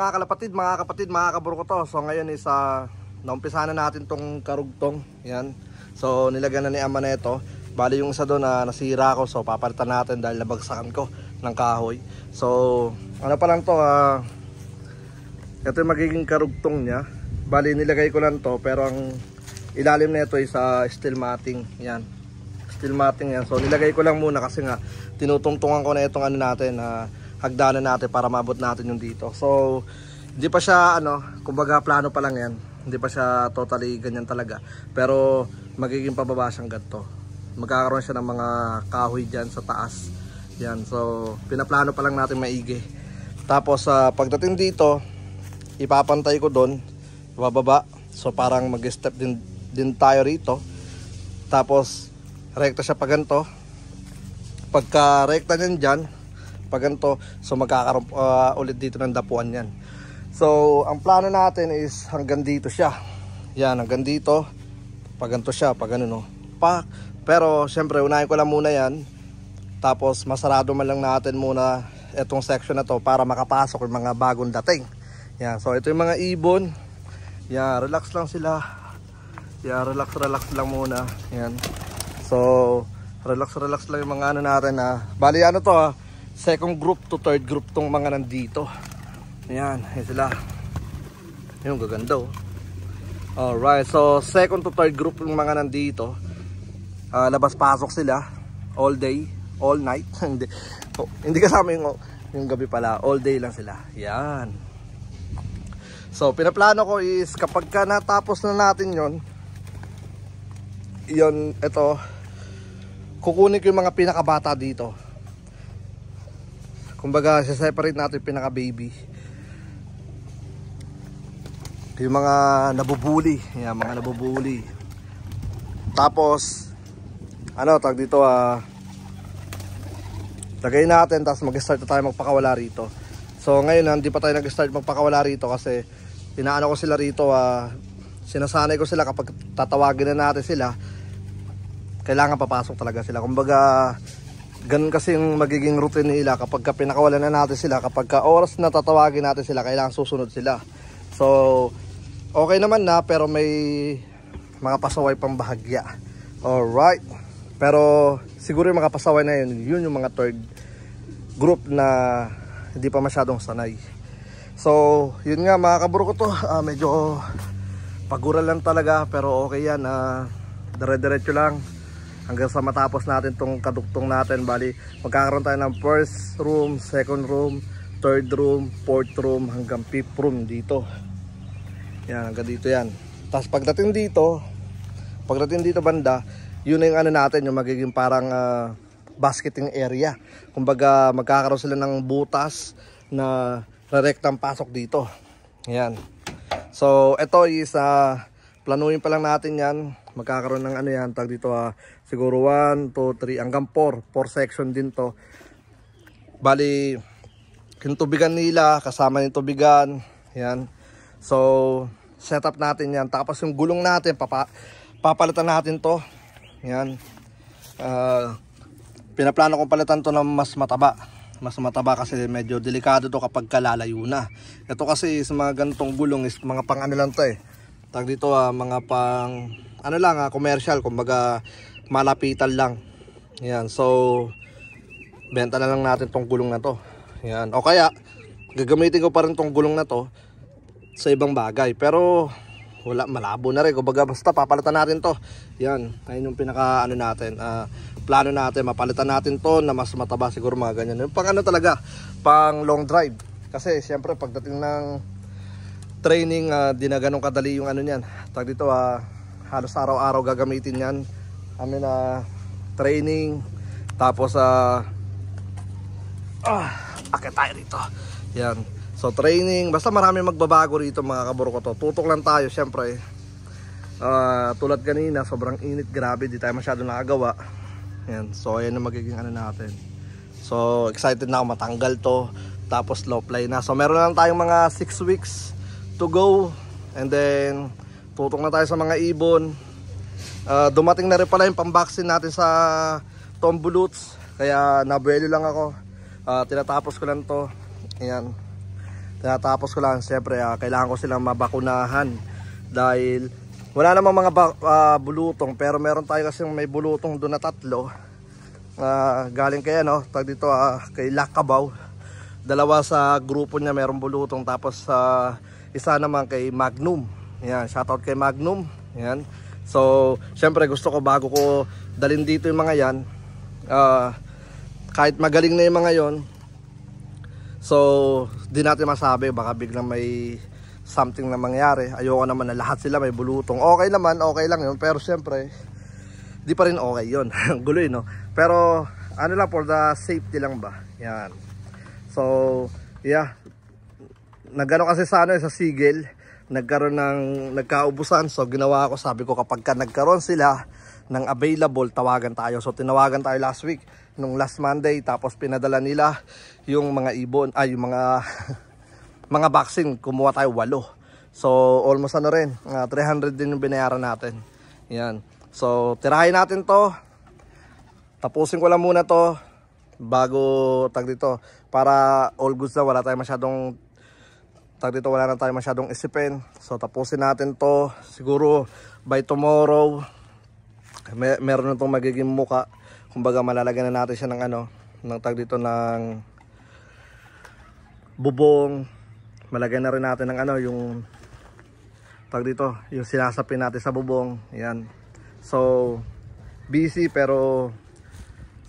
mga kalapatid, mga kapatid, mga kaburo ko to. So ngayon is naumpisa na natin tong karugtong. Yan. So nilagyan na ni ama na ito. Bali yung isa doon na nasira ko. So papalitan natin dahil nabagsakan ko ng kahoy. So ano pa lang to, ito yung magiging karugtong niya. Bali nilagay ko lang to, pero ang ilalim na ito is steel matting. Yan, steel matting yan. So nilagay ko lang muna kasi nga tinutungtungan ko na itong ano natin, hagdanan natin para maabot natin yung dito. So hindi pa siya kumbaga plano pa lang yan. Hindi pa siya totally ganyan talaga. Pero magiging pababa siyang ganito. Magkakaroon siya ng mga kahoy dyan sa taas. Yan, so pinaplano pa lang natin maigi. Tapos pagdating dito, ipapantay ko doon, bababa. So parang mag-step din tayo rito. Tapos rekta siya pa ganito. Pagka rekta niyan dyan, pag ganito, so magkakaroon ulit dito ng dapuan yan. So ang plano natin is hanggang dito siya. Yan, hanggang dito. Pag ganito siya, pag ano pero syempre unahin ko lang muna yan. Tapos masarado man lang natin muna itong section na to para makapasok yung mga bagong dating. Yan, so ito yung mga ibon. Yan, relax lang sila. Yan, relax lang muna. Yan. So relax lang yung mga ano natin bali to second group to third group tong mga nandito. Ayan, yun sila. Yung gaganda oh. Alright, so second to third group yung mga nandito. Labas pasok sila all day, all night. Hindi kasama yung gabi pala, all day lang sila. Yan. So pinaplano ko is kapag ka natapos na natin yon ito, kukunin ko yung mga pinakabata dito. Kumbaga, separate natin yung pinaka-baby. Yung mga nabubuli. Yan, mga nabubuli. Tapos, tag dito, lagay natin, tapos mag-start na tayo magpakawala rito. So, ngayon, hindi pa tayo nag-start magpakawala rito kasi inaano ko sila rito, sinasanay ko sila kapag tatawagin na natin sila, kailangan papasok talaga sila. Kumbaga, ganun kasi yung magiging routine nila kapag pinakawalan na natin sila. Kapag oras na tatawagin natin sila, kailangan susunod sila. So okay naman na, pero may mga pasaway pang bahagya. Alright, pero siguro yung mga pasaway na yun yung mga third group na hindi pa masyadong sanay. So yun nga mga kaburo ko to, medyo paguran lang talaga, pero okay yan. Dire-diretso lang hanggang sa matapos natin tong kadugtong natin. Bali magkakaroon tayo ng first room, second room, third room, fourth room, hanggang fifth room dito. Yan, hanggang dito yan. Tapos pagdating dito banda, yun na yung natin, yung magiging parang basketing area. Kumbaga magkakaroon sila ng butas na rektang pasok dito. Yan. So ito is planuhin pa lang natin yan. Magkakaroon ng yan, tag dito siguro 1, 2, 3 hanggang 4 section din to. Bali yung tubigan nila, kasama yung tubigan. Yan. So set up natin yan. Tapos yung gulong natin, papalitan natin to. Yan. Pinaplano kong palitan to ng mas mataba. Mas mataba kasi medyo delikado to kapag kalalayo na. Ito kasi sa mga ganitong gulong is mga pang lang to tag dito mga pang commercial, kumbaga malapitan lang. Yan, so benta na lang natin tong gulong na to. Yan, o kaya gagamitin ko pa rin tong gulong na to sa ibang bagay, pero wala, malabo na rin. Kumbaga basta papalitan natin to. Yan, ayun yung pinaka natin, plano natin, mapalitan natin to na mas mataba, siguro mga ganyan. Yung pang talaga, pang long drive. Kasi siyempre pagdating ng training, di na ganun kadali yung niyan. Tag dito halos araw-araw gagamitin yan. Training. Tapos akit tayo rito. Yan. So training, basta marami magbabago rito mga kaburo ko to. Tutok lang tayo syempre. Tulad kanina, sobrang init, grabe, di tayo masyado nakagawa. Yan. So ayan ang magiging natin. So excited na ako matanggal to. Tapos low fly na. So meron lang tayong mga 6 weeks to go. And then tutok na tayo sa mga ibon. Dumating na rin pala yung pang-vaccine natin sa Tombuluts. Kaya nabuelo lang ako. Tinatapos ko lang to. Ayan. Tinatapos ko lang, siyempre kailangan ko silang mabakunahan dahil wala namang mga bulutong, pero meron tayo kasi may bulutong doon na 3. Galing kay dito kay Lakabaw. 2 sa grupo niya merong bulutong, tapos isa naman kay Magnum. Yan, shoutout kay Magnum. Yan. So, syempre gusto ko bago ko dalhin dito yung mga yan, kahit magaling na yung mga yon, so di natin masabi, baka biglang may something na mangyari. Ayoko naman na lahat sila may bulutong. Okay naman, okay lang yun, pero syempre di pa rin okay yun. Gulo no? Pero ano lang, for the safety lang ba. Yan. So yeah, nagano kasi sa sigil, nagkaubusan. So ginawa ko, sabi ko kapag nagkaroon sila ng available, tawagan tayo. So tinawagan tayo last week, nung last Monday, tapos pinadala nila yung mga ibon, yung mga mga vaccine. Kumuha tayo 8. So almost rin, 300 din yung binayaran natin. Yan. So tirahin natin to, tapusin ko lang muna to bago dito, para all goods na, wala tayong masyadong wala na tayo masyadong isipin. So tapusin natin to, siguro by tomorrow meron na itong magiging muka. Kumbaga malalagyan na natin siya ng ng bubong. Malagyan na rin natin ng yung yung sinasapin natin sa bubong. Yan. So busy, pero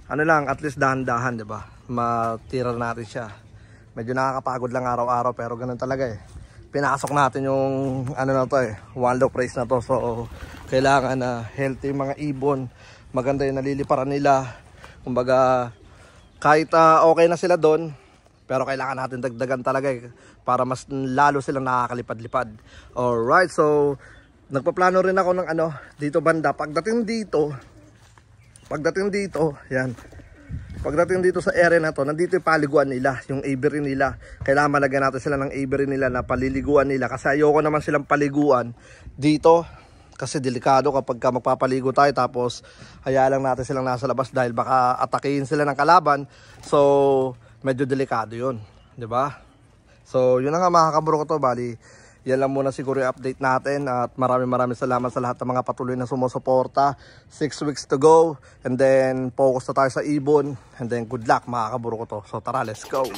lang, at least dahan-dahan, 'di ba? Matira natin siya. Medyo nakakapagod lang araw-araw, pero ganun talaga pinasok natin yung na to one low price na to. So kailangan na healthy mga ibon, maganda yung naliliparan nila. Kumbaga kahit okay na sila doon, pero kailangan natin dagdagan talaga para mas lalo silang nakakalipad-lipad. Alright, so nagpaplano rin ako ng dito banda. Pagdating dito, yan. Pagdating dito sa area na to, nandito yung paliguan nila, yung aviary nila. Kailangan malagyan natin sila ng aviary nila na paliliguan nila, kasi ayoko naman silang paliguan dito, kasi delikado kapag magpapaligo tayo tapos hayaan lang natin silang nasa labas dahil baka atakihin sila ng kalaban. So medyo delikado yun, 'di ba? So yun na nga mga kabro ko to, bali yan lang muna siguro yung update natin, at maraming salamat sa lahat ng mga patuloy na sumusuporta. 6 weeks to go, and then focus na tayo sa ibon, and then good luck mga kaburo ko to. So tara, let's go.